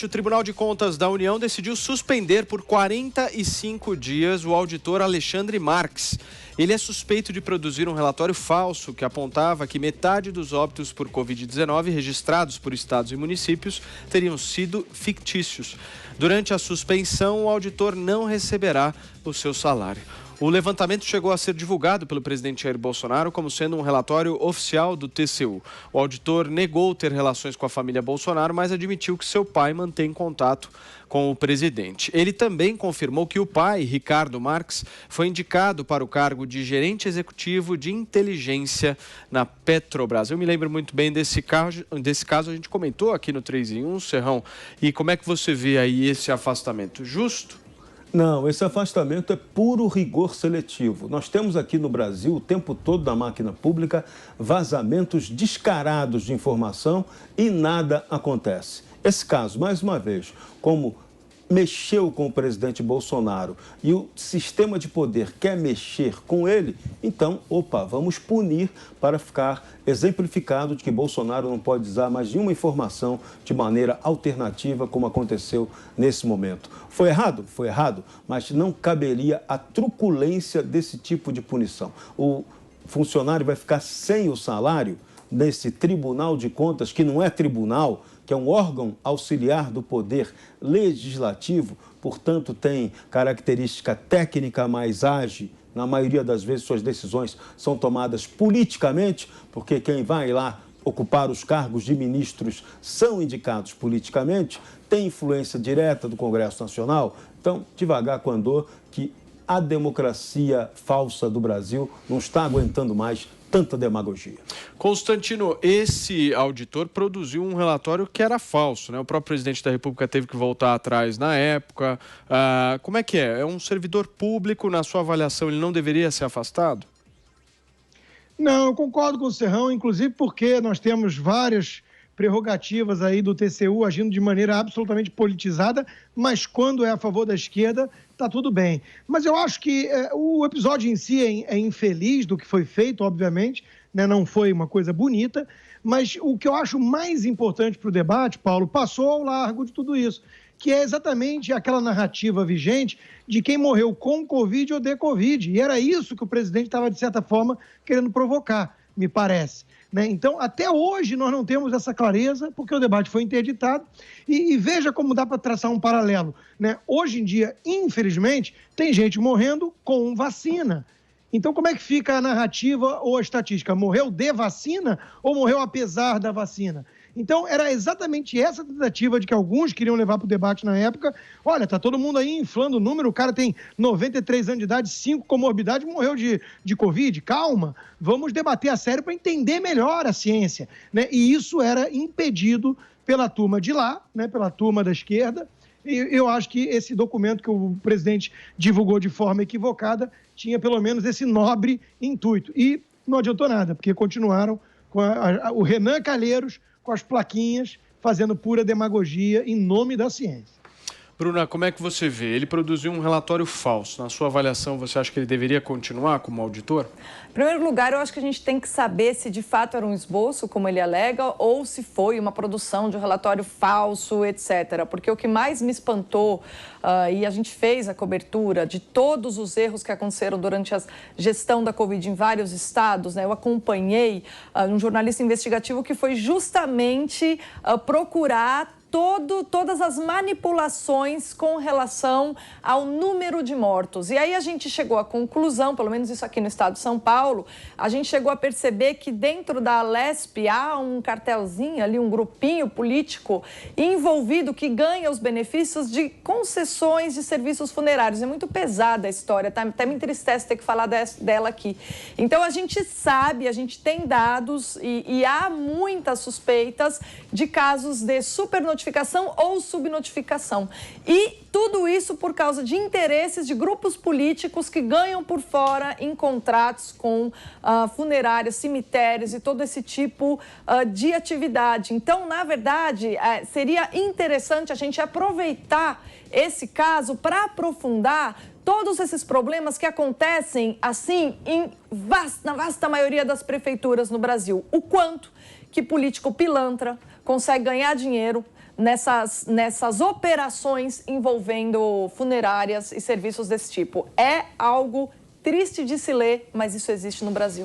O Tribunal de Contas da União decidiu suspender por 45 dias o auditor Alexandre Marques. Ele é suspeito de produzir um relatório falso que apontava que metade dos óbitos por Covid-19 registrados por estados e municípios teriam sido fictícios. Durante a suspensão, o auditor não receberá o seu salário. O levantamento chegou a ser divulgado pelo presidente Jair Bolsonaro como sendo um relatório oficial do TCU. O auditor negou ter relações com a família Bolsonaro, mas admitiu que seu pai mantém contato com o presidente. Ele também confirmou que o pai, Ricardo Marques, foi indicado para o cargo de gerente executivo de inteligência na Petrobras. Eu me lembro muito bem desse caso, a gente comentou aqui no 3 em 1, Serrão. E como é que você vê aí esse afastamento? Justo? Não, esse afastamento é puro rigor seletivo. Nós temos aqui no Brasil, o tempo todo na máquina pública, vazamentos descarados de informação e nada acontece. Esse caso, mais uma vez, como mexeu com o presidente Bolsonaro e o sistema de poder quer mexer com ele, então, vamos punir para ficar exemplificado de que Bolsonaro não pode usar mais nenhuma informação de maneira alternativa, como aconteceu nesse momento. Foi errado? Foi errado, mas não caberia a truculência desse tipo de punição. O funcionário vai ficar sem o salário nesse Tribunal de Contas, que não é tribunal, que é um órgão auxiliar do poder legislativo, portanto tem característica técnica mais ágil. Na maioria das vezes suas decisões são tomadas politicamente, porque quem vai lá ocupar os cargos de ministros são indicados politicamente, tem influência direta do Congresso Nacional. Então, devagar com andor, que a democracia falsa do Brasil não está aguentando mais tanta demagogia. Constantino, esse auditor produziu um relatório que era falso, né? O próprio presidente da República teve que voltar atrás na época. Como é que é? É um servidor público, na sua avaliação, ele não deveria ser afastado? Não, eu concordo com o Serrão, inclusive porque nós temos várias prerrogativas aí do TCU agindo de maneira absolutamente politizada, mas quando é a favor da esquerda, está tudo bem. Mas eu acho que o episódio em si é infeliz do que foi feito, obviamente, né? Não foi uma coisa bonita, mas o que eu acho mais importante para o debate, Paulo, passou ao largo de tudo isso, que é exatamente aquela narrativa vigente de quem morreu com Covid ou de Covid. E era isso que o presidente estava, de certa forma, querendo provocar, me parece. Né? Então, até hoje, nós não temos essa clareza, porque o debate foi interditado. E veja como dá para traçar um paralelo. Né? Hoje em dia, infelizmente, tem gente morrendo com vacina. Então, como é que fica a narrativa ou a estatística? Morreu de vacina ou morreu apesar da vacina? Então, era exatamente essa tentativa de que alguns queriam levar para o debate na época. Olha, está todo mundo aí inflando o número, o cara tem 93 anos de idade, 5 comorbidades, morreu de Covid. Calma, vamos debater a sério para entender melhor a ciência. Né? E isso era impedido pela turma de lá, né? Pela turma da esquerda. E eu acho que esse documento que o presidente divulgou de forma equivocada tinha pelo menos esse nobre intuito. E não adiantou nada, porque continuaram com o Renan Calheiros com as plaquinhas, fazendo pura demagogia em nome da ciência. Bruna, como é que você vê? Ele produziu um relatório falso. Na sua avaliação, você acha que ele deveria continuar como auditor? Em primeiro lugar, eu acho que a gente tem que saber se de fato era um esboço, como ele alega, ou se foi uma produção de um relatório falso, etc. Porque o que mais me espantou, e a gente fez a cobertura de todos os erros que aconteceram durante a gestão da Covid em vários estados, né? Eu acompanhei um jornalista investigativo que foi justamente procurar todas as manipulações com relação ao número de mortos. E aí a gente chegou à conclusão, pelo menos isso aqui no estado de São Paulo, a gente chegou a perceber que dentro da Alesp há um cartelzinho ali, um grupinho político envolvido que ganha os benefícios de concessões de serviços funerários. É muito pesada a história, tá? Até me entristece ter que falar dela aqui. Então a gente sabe, a gente tem dados e há muitas suspeitas de casos de supernotificação ou subnotificação. E tudo isso por causa de interesses de grupos políticos que ganham por fora em contratos com funerárias, cemitérios e todo esse tipo de atividade. Então, na verdade, seria interessante a gente aproveitar esse caso para aprofundar todos esses problemas que acontecem, assim, na vasta maioria das prefeituras no Brasil. O quanto que político pilantra consegue ganhar dinheiro nessas operações envolvendo funerárias e serviços desse tipo. É algo triste de se ler, mas isso existe no Brasil.